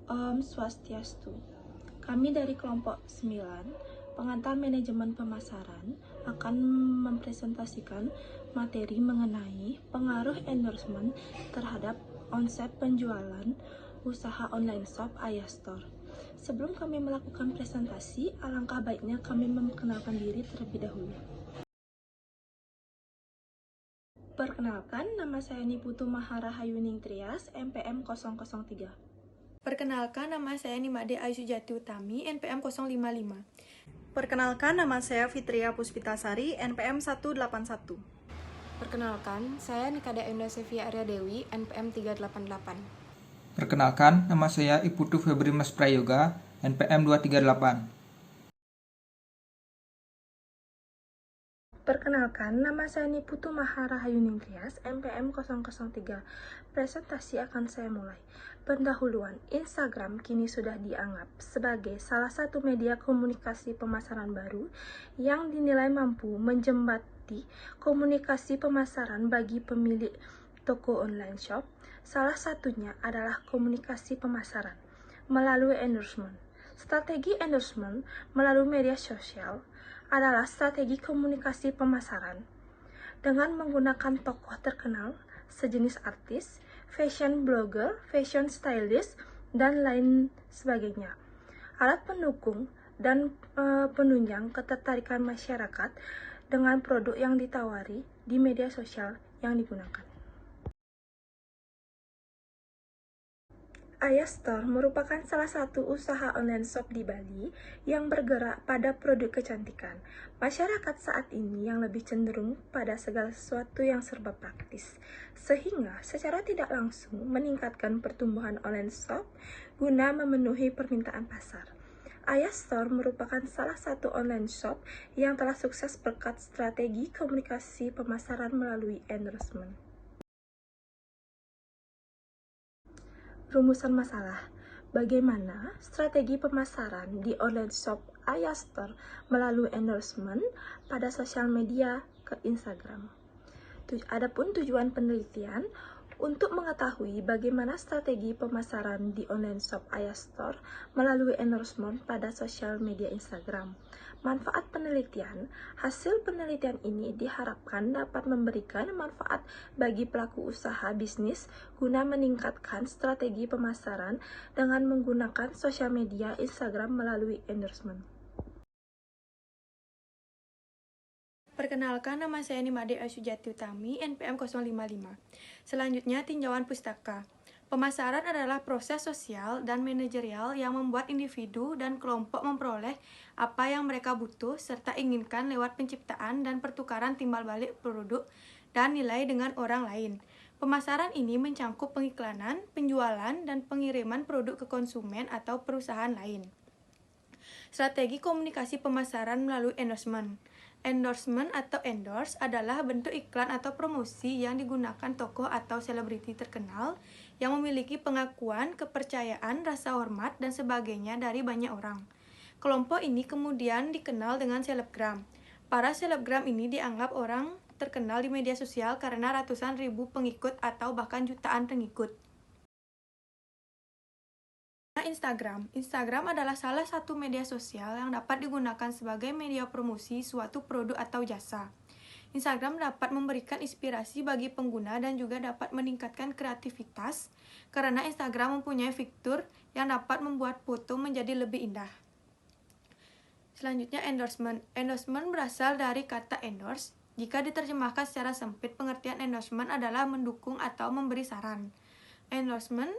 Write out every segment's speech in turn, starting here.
Om Swastiastu. Kami dari kelompok 9, pengantar manajemen pemasaran, akan mempresentasikan materi mengenai pengaruh endorsement terhadap omset penjualan usaha online shop Ayastore. Sebelum kami melakukan presentasi, alangkah baiknya kami memperkenalkan diri terlebih dahulu. Perkenalkan, nama saya Niputu Maharahayuning Trias, NPM 003. Perkenalkan, nama saya Nimade Ayu-Sujati Utami, NPM 055. Perkenalkan, nama saya Fitria Puspitasari, NPM 181. Perkenalkan, saya Nikade Enda Sevia Arya Dewi, NPM 388. Perkenalkan, nama saya Iputu Febri Mas Prayoga, NPM 238. Perkenalkan, nama saya Niputu Maharahayuning Trias, NPM 003. Presentasi akan saya mulai. Pendahuluan, Instagram kini sudah dianggap sebagai salah satu media komunikasi pemasaran baru yang dinilai mampu menjembati komunikasi pemasaran bagi pemilik toko online shop. Salah satunya adalah komunikasi pemasaran melalui endorsement. Strategi endorsement melalui media sosial adalah strategi komunikasi pemasaran dengan menggunakan tokoh terkenal, sejenis artis, fashion blogger, fashion stylist, dan lain sebagainya. Alat pendukung dan penunjang ketertarikan masyarakat dengan produk yang ditawari di media sosial yang digunakan. Ayastore merupakan salah satu usaha online shop di Bali yang bergerak pada produk kecantikan. Masyarakat saat ini yang lebih cenderung pada segala sesuatu yang serba praktis, sehingga secara tidak langsung meningkatkan pertumbuhan online shop guna memenuhi permintaan pasar. Ayastore merupakan salah satu online shop yang telah sukses berkat strategi komunikasi pemasaran melalui endorsement. Rumusan masalah. Bagaimana strategi pemasaran di online shop Ayastore melalui endorsement pada sosial media ke Instagram. Adapun tujuan penelitian untuk mengetahui bagaimana strategi pemasaran di online shop Ayastore melalui endorsement pada sosial media Instagram. Manfaat penelitian. Hasil penelitian ini diharapkan dapat memberikan manfaat bagi pelaku usaha bisnis guna meningkatkan strategi pemasaran dengan menggunakan sosial media Instagram melalui endorsement. Perkenalkan, nama saya Nimade Ayu-Sujati Utami, NPM 055. Selanjutnya, tinjauan pustaka. Pemasaran adalah proses sosial dan manajerial yang membuat individu dan kelompok memperoleh apa yang mereka butuh serta inginkan lewat penciptaan dan pertukaran timbal balik produk dan nilai dengan orang lain. Pemasaran ini mencangkup pengiklanan, penjualan, dan pengiriman produk ke konsumen atau perusahaan lain. Strategi komunikasi pemasaran melalui endorsement. Endorsement atau endorse adalah bentuk iklan atau promosi yang digunakan tokoh atau selebriti terkenal yang memiliki pengakuan, kepercayaan, rasa hormat, dan sebagainya dari banyak orang. Kelompok ini kemudian dikenal dengan selebgram. Para selebgram ini dianggap orang terkenal di media sosial karena ratusan ribu pengikut atau bahkan jutaan pengikut. Instagram adalah salah satu media sosial yang dapat digunakan sebagai media promosi suatu produk atau jasa. Instagram dapat memberikan inspirasi bagi pengguna dan juga dapat meningkatkan kreativitas karena Instagram mempunyai fitur yang dapat membuat foto menjadi lebih indah. Selanjutnya, endorsement. Endorsement berasal dari kata endorse. Jika diterjemahkan secara sempit, pengertian endorsement adalah mendukung atau memberi saran. Endorsement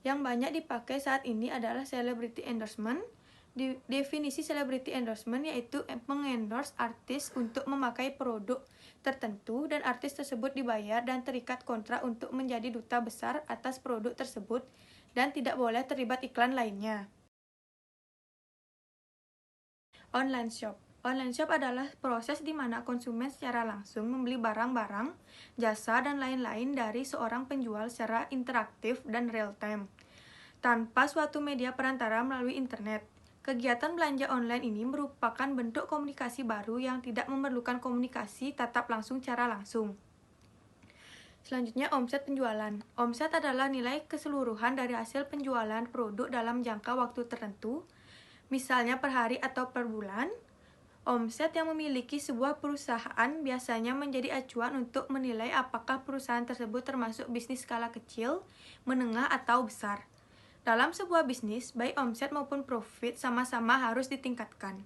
yang banyak dipakai saat ini adalah celebrity endorsement. Definisi celebrity endorsement yaitu mengendorse artis untuk memakai produk tertentu dan artis tersebut dibayar dan terikat kontrak untuk menjadi duta besar atas produk tersebut dan tidak boleh terlibat iklan lainnya. Online shop. Online shop adalah proses di mana konsumen secara langsung membeli barang-barang, jasa, dan lain-lain dari seorang penjual secara interaktif dan real-time, tanpa suatu media perantara melalui internet. Kegiatan belanja online ini merupakan bentuk komunikasi baru yang tidak memerlukan komunikasi tatap langsung secara langsung. Selanjutnya, omset penjualan. Omset adalah nilai keseluruhan dari hasil penjualan produk dalam jangka waktu tertentu, misalnya per hari atau per bulan. Omset yang memiliki sebuah perusahaan biasanya menjadi acuan untuk menilai apakah perusahaan tersebut termasuk bisnis skala kecil, menengah, atau besar. Dalam sebuah bisnis, baik omset maupun profit sama-sama harus ditingkatkan.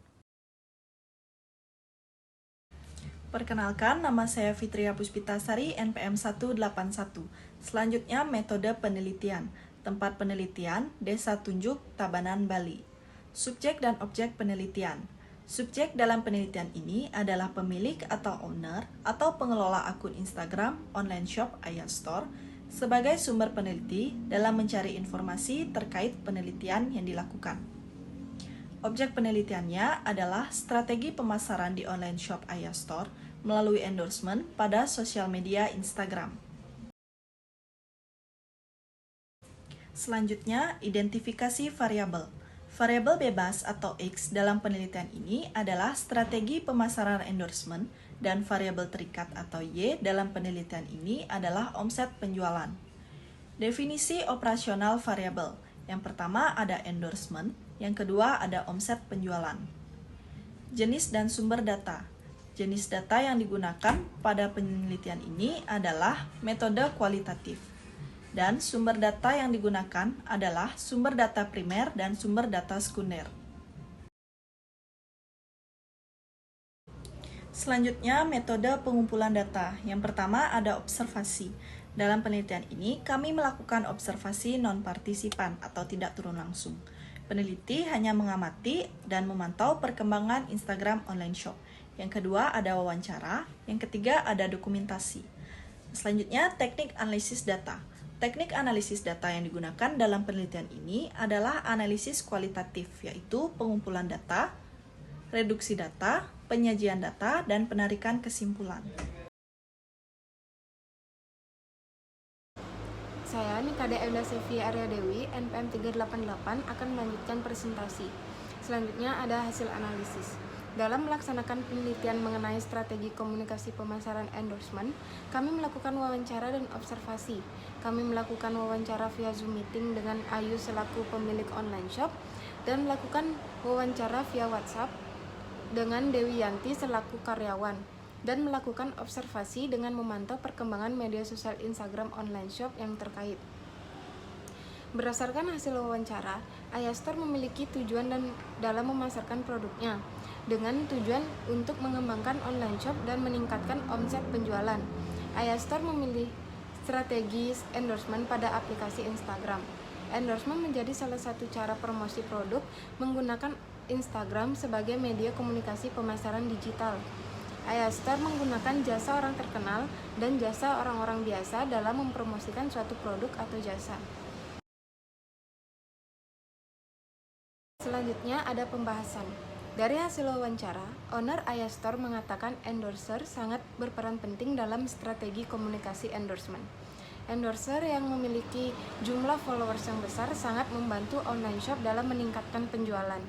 Perkenalkan, nama saya Fitria Puspitasari, NPM 181. Selanjutnya, metode penelitian. Tempat penelitian, Desa Tunjuk, Tabanan, Bali. Subjek dan objek penelitian. Subjek dalam penelitian ini adalah pemilik atau owner atau pengelola akun Instagram, online shop, Ayah Store, sebagai sumber peneliti dalam mencari informasi terkait penelitian yang dilakukan. Objek penelitiannya adalah strategi pemasaran di online shop Ayah Store melalui endorsement pada sosial media Instagram. Selanjutnya, identifikasi variabel. Variabel bebas atau X dalam penelitian ini adalah strategi pemasaran endorsement dan variabel terikat atau Y dalam penelitian ini adalah omset penjualan. Definisi operasional variabel. Yang pertama ada endorsement, yang kedua ada omset penjualan. Jenis dan sumber data. Jenis data yang digunakan pada penelitian ini adalah metode kualitatif. Dan sumber data yang digunakan adalah sumber data primer dan sumber data sekunder. Selanjutnya, metode pengumpulan data. Yang pertama ada observasi. Dalam penelitian ini, kami melakukan observasi non-partisipan atau tidak turun langsung. Peneliti hanya mengamati dan memantau perkembangan Instagram online shop. Yang kedua ada wawancara, yang ketiga ada dokumentasi. Selanjutnya, teknik analisis data. Teknik analisis data yang digunakan dalam penelitian ini adalah analisis kualitatif, yaitu pengumpulan data, reduksi data, penyajian data, dan penarikan kesimpulan. Saya, Nikade Evda Sevi Arya Dewi, NPM 388, akan melanjutkan presentasi. Selanjutnya ada hasil analisis. Dalam melaksanakan penelitian mengenai strategi komunikasi pemasaran endorsement, kami melakukan wawancara dan observasi. Kami melakukan wawancara via Zoom meeting dengan Ayu selaku pemilik online shop, dan melakukan wawancara via WhatsApp dengan Dewi Yanti selaku karyawan, dan melakukan observasi dengan memantau perkembangan media sosial Instagram online shop yang terkait. Berdasarkan hasil wawancara, Ayah Store memiliki tujuan dalam memasarkan produknya, dengan tujuan untuk mengembangkan online shop dan meningkatkan omset penjualan. Ayah Store memilih strategi endorsement pada aplikasi Instagram. Endorsement menjadi salah satu cara promosi produk menggunakan Instagram sebagai media komunikasi pemasaran digital. Ayah Store menggunakan jasa orang terkenal dan jasa orang-orang biasa dalam mempromosikan suatu produk atau jasa. Selanjutnya ada pembahasan. Dari hasil wawancara, owner Ayah Store mengatakan endorser sangat berperan penting dalam strategi komunikasi endorsement. Endorser yang memiliki jumlah followers yang besar sangat membantu online shop dalam meningkatkan penjualan.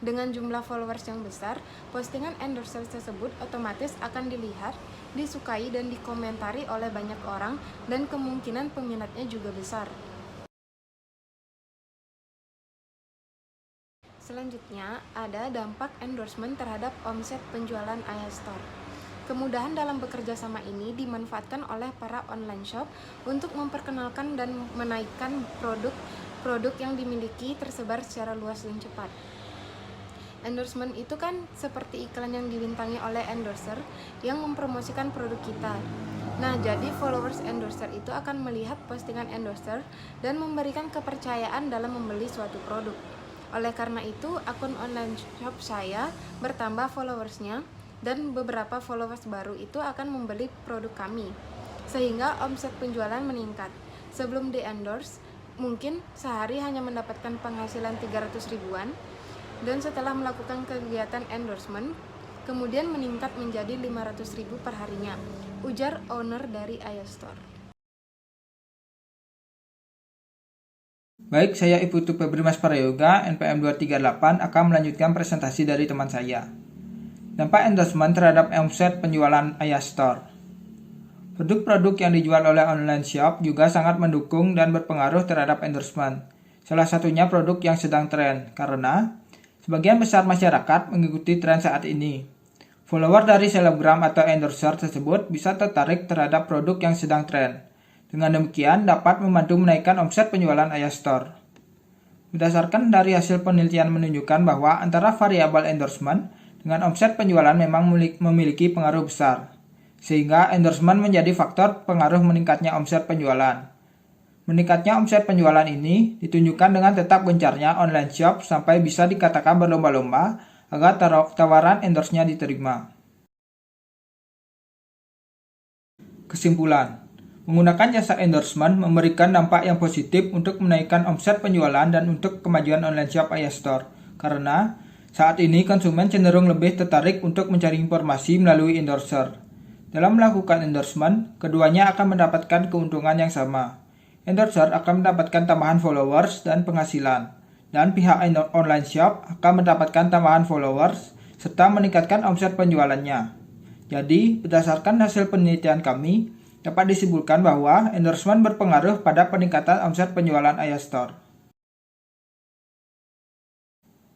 Dengan jumlah followers yang besar, postingan endorser tersebut otomatis akan dilihat, disukai, dan dikomentari oleh banyak orang, dan kemungkinan peminatnya juga besar. Selanjutnya, ada dampak endorsement terhadap omset penjualan Ayah Store. Kemudahan dalam bekerja sama ini dimanfaatkan oleh para online shop untuk memperkenalkan dan menaikkan produk yang dimiliki tersebar secara luas dan cepat. Endorsement itu kan seperti iklan yang dibintangi oleh endorser yang mempromosikan produk kita. Nah, jadi followers endorser itu akan melihat postingan endorser dan memberikan kepercayaan dalam membeli suatu produk. Oleh karena itu, akun online shop saya bertambah followersnya dan beberapa followers baru itu akan membeli produk kami, sehingga omset penjualan meningkat. Sebelum di-endorse, mungkin sehari hanya mendapatkan penghasilan 300 ribuan, dan setelah melakukan kegiatan endorsement, kemudian meningkat menjadi 500 ribu per harinya, ujar owner dari Ayah Store. Baik, saya Iputu Febri Mas Prayoga, NPM 238, akan melanjutkan presentasi dari teman saya. Dampak endorsement terhadap omset penjualan Ayah Store. Produk-produk yang dijual oleh online shop juga sangat mendukung dan berpengaruh terhadap endorsement. Salah satunya produk yang sedang tren, karena sebagian besar masyarakat mengikuti tren saat ini. Follower dari selebgram atau endorser tersebut bisa tertarik terhadap produk yang sedang tren. Dengan demikian dapat membantu menaikkan omset penjualan Ayah Store. Berdasarkan dari hasil penelitian menunjukkan bahwa antara variabel endorsement dengan omset penjualan memang memiliki pengaruh besar, sehingga endorsement menjadi faktor pengaruh meningkatnya omset penjualan. Meningkatnya omset penjualan ini ditunjukkan dengan tetap gencarnya online shop sampai bisa dikatakan berlomba-lomba agar tawaran endorse-nya diterima. Kesimpulan, menggunakan jasa endorsement memberikan dampak yang positif untuk menaikkan omset penjualan dan untuk kemajuan online shop Ayah Store, karena saat ini konsumen cenderung lebih tertarik untuk mencari informasi melalui endorser. Dalam melakukan endorsement, keduanya akan mendapatkan keuntungan yang sama. Endorser akan mendapatkan tambahan followers dan penghasilan, dan pihak online shop akan mendapatkan tambahan followers serta meningkatkan omset penjualannya. Jadi, berdasarkan hasil penelitian kami, dapat disimpulkan bahwa endorsement berpengaruh pada peningkatan omset penjualan Ayah Store.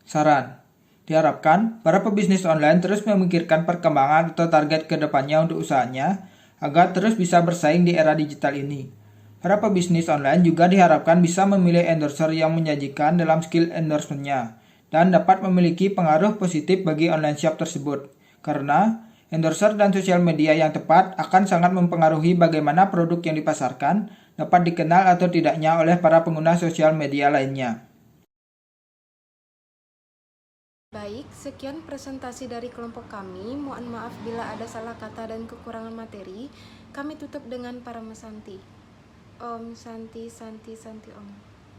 Saran: diharapkan para pebisnis online terus memikirkan perkembangan atau target ke depannya untuk usahanya agar terus bisa bersaing di era digital ini. Para pebisnis online juga diharapkan bisa memilih endorser yang menjanjikan dalam skill endorsement-nya dan dapat memiliki pengaruh positif bagi online shop tersebut, karena endorser dan sosial media yang tepat akan sangat mempengaruhi bagaimana produk yang dipasarkan dapat dikenal atau tidaknya oleh para pengguna sosial media lainnya. Baik, sekian presentasi dari kelompok kami. Mohon maaf bila ada salah kata dan kekurangan materi. Kami tutup dengan Paramasanti. Om Santi Santi Santi Om.